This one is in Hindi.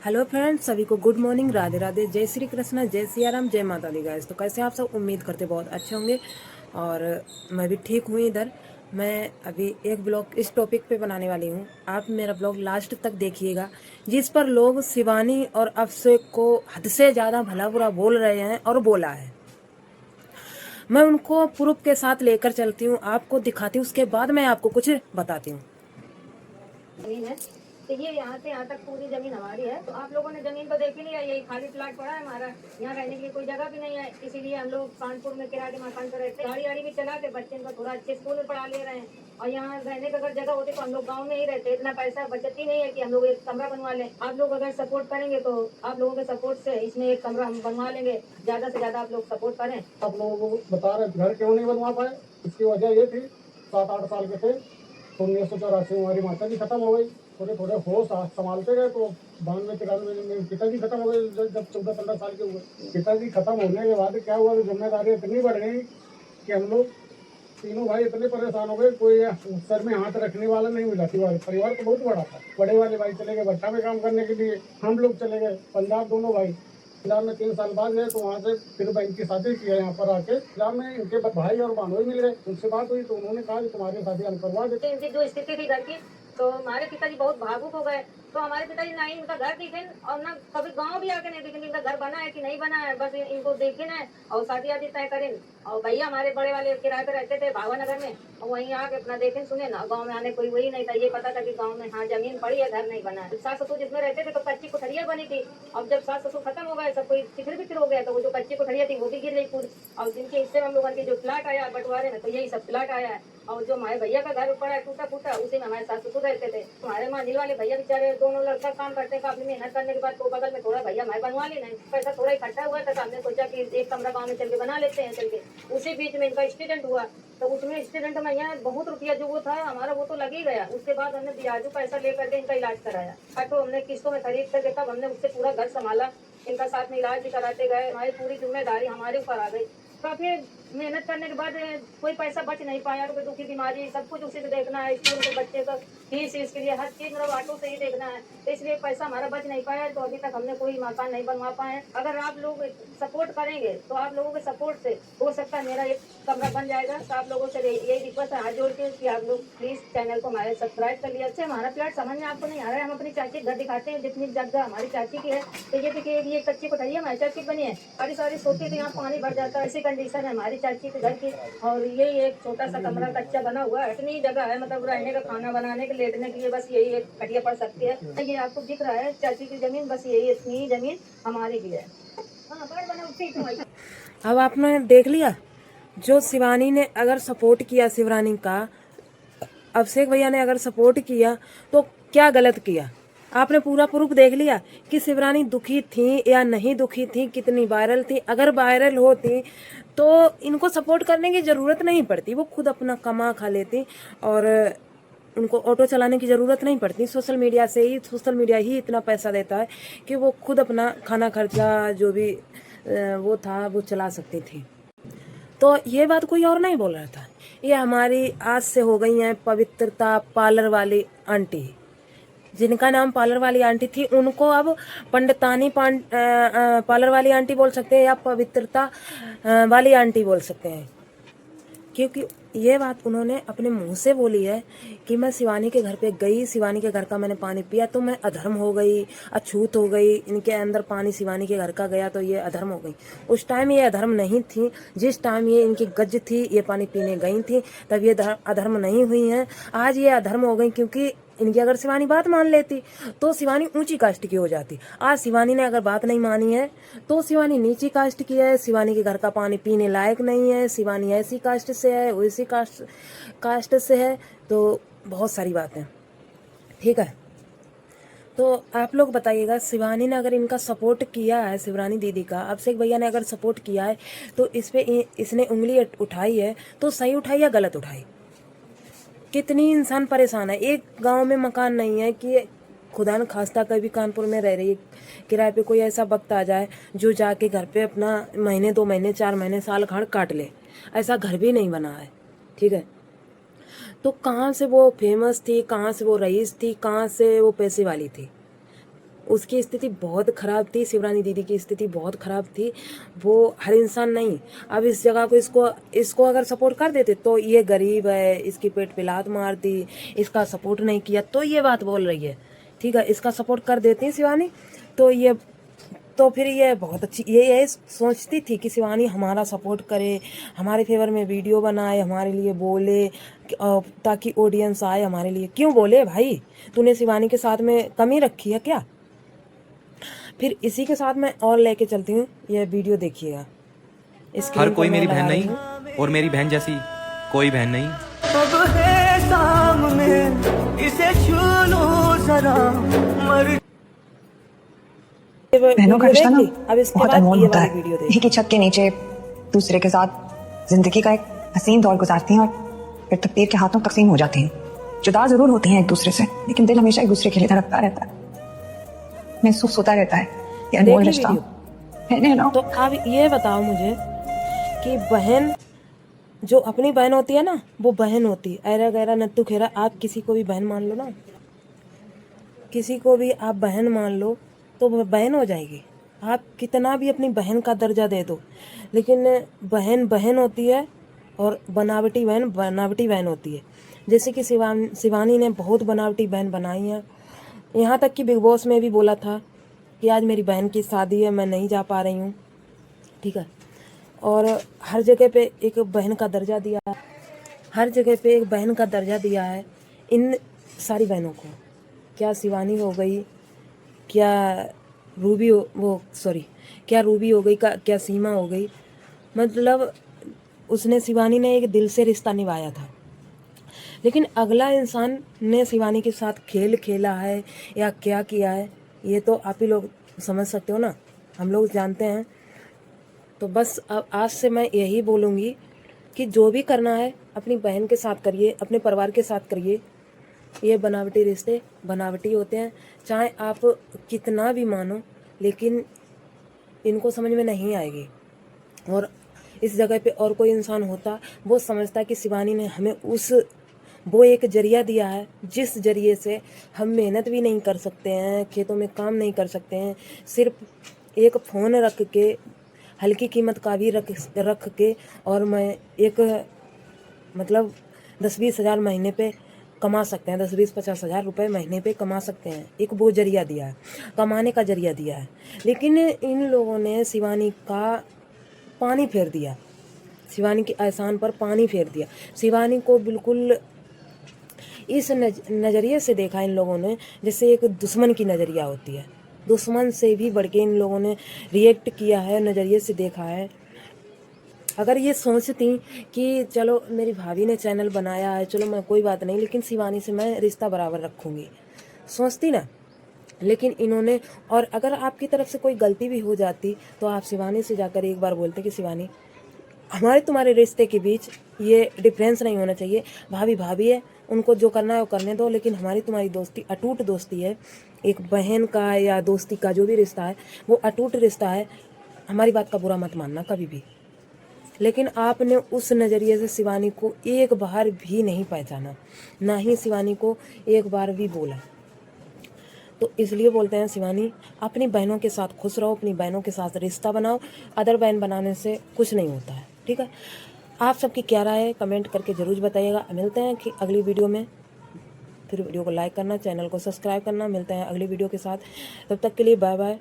हेलो फ्रेंड्स, सभी को गुड मॉर्निंग, राधे राधे, जय श्री कृष्ण, जय सिया राम, जय माता दी। गाइस तो कैसे आप सब? उम्मीद करते बहुत अच्छे होंगे और मैं भी ठीक हूँ। इधर मैं अभी एक ब्लॉग इस टॉपिक पे बनाने वाली हूँ। आप मेरा ब्लॉग लास्ट तक देखिएगा, जिस पर लोग शिवानी और अभिषेक को हद से ज़्यादा भला बुरा बोल रहे हैं और बोला है। मैं उनको प्रूफ के साथ लेकर चलती हूँ, आपको दिखाती हूँ, उसके बाद मैं आपको कुछ बताती हूँ। जमीन है तो ये यहाँ से यहाँ तक पूरी जमीन हमारी है। तो आप लोगों ने जमीन तो देख ही लिया, यही खाली प्लाट पड़ा है हमारा। यहाँ रहने के लिए कोई जगह भी नहीं है, इसीलिए हम लोग कानपुर में किराए के मकान पर रहते हैं। गाड़ी वाड़ी भी चला के बच्चे को थोड़ा अच्छे स्कूल में पढ़ा ले रहे हैं। और यहाँ रहने का अगर जगह होती तो हम लोग गाँव में ही रहते। इतना पैसा बचत ही नहीं है कि हम लोग एक कमरा बनवा लें। आप लोग अगर सपोर्ट करेंगे तो आप लोगों के सपोर्ट से इसमें एक कमरा हम बनवा लेंगे। ज्यादा से ज्यादा आप लोग सपोर्ट करें। आप लोगों को बता रहे घर क्यों नहीं बनवा पाए, इसकी वजह ये थी 7-8 साल के थे तो 1984 में हमारी माता जी खत्म हो गई। थोड़े थोड़े होश संभालते गए तो 92-93 में पिताजी खत्म हो गए। जब 14-15 साल के हुए, पिताजी खत्म होने के बाद क्या हुआ कि जिम्मेदारी इतनी बढ़ गई कि हम लोग तीनों भाई इतने परेशान हो गए, कोई सर में हाथ रखने वाला नहीं मिला। परिवार तो बहुत बड़ा था। बड़े वाले भाई चले गए भट्टा में काम करने के लिए, हम लोग चले गए पंजाब, दोनों भाई। पंजाब में 3 साल बाद गए तो वहाँ से फिर बैंक की शादी की है यहाँ पर आके। पंजाब में इनके भाई और बहनोई मिल गए, उनसे बात हुई तो उन्होंने कहा कि तुम्हारी शादी हम करवा देते। इनकी जो स्थिति थी घर की, तो हमारे पिताजी बहुत भावुक हो गए। तो हमारे पिताजी ना ही इनका घर दिखे और ना कभी गांव भी आके नहीं देखें इनका घर बना है कि नहीं बना है। बस इनको देखे ना और शादी आदि तय करें। और भैया हमारे बड़े वाले किराए पे रहते थे भावानगर में, और वहीं आके अपना देखें सुने ना। गांव में आने कोई वही नहीं था, ये पता था कि गांव में हाँ जमीन पड़ी है, घर नहीं बना है। सास ससुर जिसमें रहते थे तो कच्ची कोठरिया बनी थी। अब जब सास ससुर खत्म हो गए, सब कोई तितर बितर हो गया, तो वो जो कच्ची कोठरिया थी वो भी गिर गई पूरी। और जिनके हिस्से में हम लोगों के जो प्लाट आया बंटवारे में, तो यही सब प्लाट आया है। और जो हमारे भैया का घर पड़ा है टूटा फूटा, उसी में हमारे सास ससुर रहते थे। हमारे मंझिल वाले भैया बेचारे दोनों लड़का काम करते हैं, काफी मेहनत करने के बाद तो बगल में थोड़ा भैया हमारे बनवा लेना, पैसा थोड़ा इकट्ठा हुआ था। हमने सोचा कि एक कमरा गाँव में चल के बना लेते हैं चल के। उसी बीच में इनका एक्सीडेंट हुआ, तो उसमें एक्सीडेंट में यहाँ बहुत रुपया जो वो था हमारा वो तो लग ही गया। उसके बाद हमने ब्याजू पैसा लेकर के इनका इलाज कराया। तो हमने किस्तों में खरीद करके तब हमने उससे पूरा घर संभाला। इनका साथ में इलाज भी कराते गए, हमारी पूरी जिम्मेदारी हमारे ऊपर आ गई। काफी मेहनत करने के बाद कोई पैसा बच नहीं पाया। कोई दुखी बीमारी सब कुछ उसी से देखना है, स्कूल के बच्चे का फीस इसके लिए हर चीज मतलब ऑटो से ही देखना है। तो इसलिए पैसा हमारा बच नहीं पाया, तो अभी तक हमने कोई मकान नहीं बनवा पाए। अगर आप लोग सपोर्ट करेंगे तो आप लोगों के सपोर्ट से हो सकता है मेरा एक कमरा बन जाएगा। तो आप लोगों से यही रिक्वेस्ट है हाथ जोड़ के कि आप लोग प्लीज चैनल को हमारे सब्सक्राइब कर लिया। अच्छा हमारा प्लाट समझ में आपको नहीं आ रहा है, हम अपनी चाची घर दिखाते हैं जितनी जगह हमारी चाची की है। तो ये देखिए ये कच्ची कोठरी हमारी चाची बनी है, सारी सारी सोती थी, यहाँ पानी भर जाता है। ऐसी कंडीशन है हमारी चाची के घर की। और ये एक छोटा सा कमरा कच्चा बना हुआ है, इतनी जगह है मतलब रहने का, खाना बनाने के, लेटने के लिए बस यही एक खटिया पड़ सकती है। ये आपको दिख रहा है चाची की जमीन, बस यही इतनी जमीन हमारी भी है। हाँ बना उठी। अब आपने देख लिया, जो शिवानी ने अगर सपोर्ट किया, शिवरानी का अभिषेक भैया ने अगर सपोर्ट किया तो क्या गलत किया। आपने पूरा प्रूफ देख लिया कि शिवरानी दुखी थी या नहीं दुखी थी, कितनी वायरल थी। अगर वायरल होती तो इनको सपोर्ट करने की ज़रूरत नहीं पड़ती, वो खुद अपना कमा खा लेती और उनको ऑटो चलाने की ज़रूरत नहीं पड़ती। सोशल मीडिया ही इतना पैसा देता है कि वो खुद अपना खाना खर्चा जो भी वो था वो चला सकती थी। तो ये बात कोई और नहीं बोल रहा था। ये हमारी आज से हो गई हैं पवित्रता पार्लर वाली आंटी, जिनका नाम पार्लर वाली आंटी थी, उनको अब पंडितानी पार्लर वाली आंटी बोल सकते हैं या पवित्रता वाली आंटी बोल सकते हैं, क्योंकि ये बात उन्होंने अपने मुंह से बोली है कि मैं शिवानी के घर पे गई, शिवानी के घर का मैंने पानी पिया तो मैं अधर्म हो गई, अछूत हो गई। इनके अंदर पानी शिवानी के घर का गया तो ये अधर्म हो गई। उस टाइम ये अधर्म नहीं थी, जिस टाइम ये इनकी गज थी, ये पानी पीने गई थी, तब ये अधर्म नहीं हुई हैं। आज ये अधर्म हो गई क्योंकि इनकी अगर शिवानी बात मान लेती तो शिवानी ऊंची कास्ट की हो जाती। आज शिवानी ने अगर बात नहीं मानी है तो शिवानी नीची कास्ट की है। शिवानी के घर का पानी पीने लायक नहीं है, शिवानी ऐसी कास्ट से है, वैसी कास्ट से है, तो बहुत सारी बातें। ठीक है, तो आप लोग बताइएगा, शिवानी ने अगर इनका सपोर्ट किया है, शिवरानी दीदी का, अभिषेक भैया ने अगर सपोर्ट किया है तो इस पे इसने उंगली उठाई है तो सही उठाई या गलत उठाई। कितनी इंसान परेशान है, एक गांव में मकान नहीं है कि खुदा न खास्ता कभी कानपुर में रह रही है किराए पे, कोई ऐसा वक्त आ जाए जो जाके घर पे अपना महीने 2 महीने 4 महीने साल खंड काट ले, ऐसा घर भी नहीं बना है। ठीक है, तो कहाँ से वो फेमस थी, कहाँ से वो रईस थी, कहाँ से वो पैसे वाली थी। उसकी स्थिति बहुत ख़राब थी, शिवरानी दीदी की स्थिति बहुत ख़राब थी। वो हर इंसान नहीं, अब इस जगह को इसको अगर सपोर्ट कर देते तो ये गरीब है, इसकी पेट पे लात मार दी, इसका सपोर्ट नहीं किया तो ये बात बोल रही है, ठीक है। इसका सपोर्ट कर देती है शिवानी तो फिर ये बहुत अच्छी, ये सोचती थी कि शिवानी हमारा सपोर्ट करे, हमारे फेवर में वीडियो बनाए, हमारे लिए बोले, ताकि ऑडियंस आए हमारे लिए। क्यों बोले भाई, तूने शिवानी के साथ में कमी रखी है क्या? फिर इसी के साथ मैं और लेके चलती हूँ, ये वीडियो देखिएगा। हर कोई मेरी बहन नहीं और मेरी बहन जैसी कोई बहन नहीं। अब है सामने इसे छू लो जरा मर। बहनों का रिश्ता ना अब इसके बहुत बाद अनमोल ये होता वाली है। वीडियो देखिए। एक ही छत के नीचे दूसरे के साथ जिंदगी का एक हसीन दौर गुजारती हैं और फिर तकदीर के हाथों तकसीम हो जाती हैं। जुदा जरूर होती हैं एक दूसरे से, लेकिन दिल हमेशा एक दूसरे के लिए धड़कता रहता है, महसूस होता रहता है ये अनमोल देखी रिश्ता वीडियो। है ना। तो अब ये बताओ मुझे कि बहन जो अपनी बहन होती है ना, वो बहन होती है। ऐरा गैरा नत्थु खेरा, आप किसी को भी बहन मान लो ना, किसी को भी आप बहन मान लो तो वह बहन हो जाएगी। आप कितना भी अपनी बहन का दर्जा दे दो, लेकिन बहन बहन होती है और बनावटी बहन बनावटी बहन होती है। जैसे कि शिवानी ने बहुत बनावटी बहन बनाई है, यहाँ तक कि बिग बॉस में भी बोला था कि आज मेरी बहन की शादी है, मैं नहीं जा पा रही हूँ, ठीक है। और हर जगह पे एक बहन का दर्जा दिया है, हर जगह पे एक बहन का दर्जा दिया है इन सारी बहनों को। क्या शिवानी हो गई, क्या रूबी हो गई, क्या सीमा हो गई, मतलब उसने शिवानी ने एक दिल से रिश्ता निभाया था। लेकिन अगला इंसान ने शिवानी के साथ खेल खेला है या क्या किया है, ये तो आप ही लोग समझ सकते हो ना, हम लोग जानते हैं। तो बस अब आज से मैं यही बोलूँगी कि जो भी करना है अपनी बहन के साथ करिए, अपने परिवार के साथ करिए। ये बनावटी रिश्ते बनावटी होते हैं, चाहे आप कितना भी मानो, लेकिन इनको समझ में नहीं आएगी। और इस जगह पे और कोई इंसान होता, वो समझता कि शिवानी ने हमें वो एक जरिया दिया है जिस जरिए से हम मेहनत भी नहीं कर सकते हैं, खेतों में काम नहीं कर सकते हैं, सिर्फ एक फ़ोन रख के, हल्की कीमत का भी रख के, और मैं एक मतलब 10-20 हज़ार महीने पे कमा सकते हैं, 10-20-50 हज़ार रुपये महीने पे कमा सकते हैं। एक वो जरिया दिया है, कमाने का जरिया दिया है। लेकिन इन लोगों ने शिवानी का पानी फेर दिया, शिवानी के एहसान पर पानी फेर दिया। शिवानी को बिल्कुल इस नज़रिए से देखा इन लोगों ने जैसे एक दुश्मन की नज़रिया होती है। दुश्मन से भी बढ़ के इन लोगों ने रिएक्ट किया है, नज़रिए से देखा है। अगर ये सोचती कि चलो मेरी भाभी ने चैनल बनाया है, चलो मैं कोई बात नहीं, लेकिन शिवानी से मैं रिश्ता बराबर रखूँगी, सोचती ना। लेकिन इन्होंने, और अगर आपकी तरफ से कोई गलती भी हो जाती तो आप शिवानी से जाकर एक बार बोलते कि शिवानी, हमारे तुम्हारे रिश्ते के बीच ये डिफरेंस नहीं होना चाहिए। भाभी भाभी है, उनको जो करना है वो करने दो, लेकिन हमारी तुम्हारी दोस्ती अटूट दोस्ती है। एक बहन का या दोस्ती का जो भी रिश्ता है वो अटूट रिश्ता है, हमारी बात का बुरा मत मानना कभी भी। लेकिन आपने उस नज़रिए से शिवानी को एक बार भी नहीं पहचाना, ना ही शिवानी को एक बार भी बोला। तो इसलिए बोलते हैं शिवानी, अपनी बहनों के साथ खुश रहो, अपनी बहनों के साथ रिश्ता बनाओ, अदर बहन बनाने से कुछ नहीं होता है, ठीक है। आप सबकी क्या राय है कमेंट करके ज़रूर बताइएगा। मिलते हैं कि अगली वीडियो में, फिर वीडियो को लाइक करना, चैनल को सब्सक्राइब करना। मिलते हैं अगली वीडियो के साथ, तब तक के लिए बाय बाय।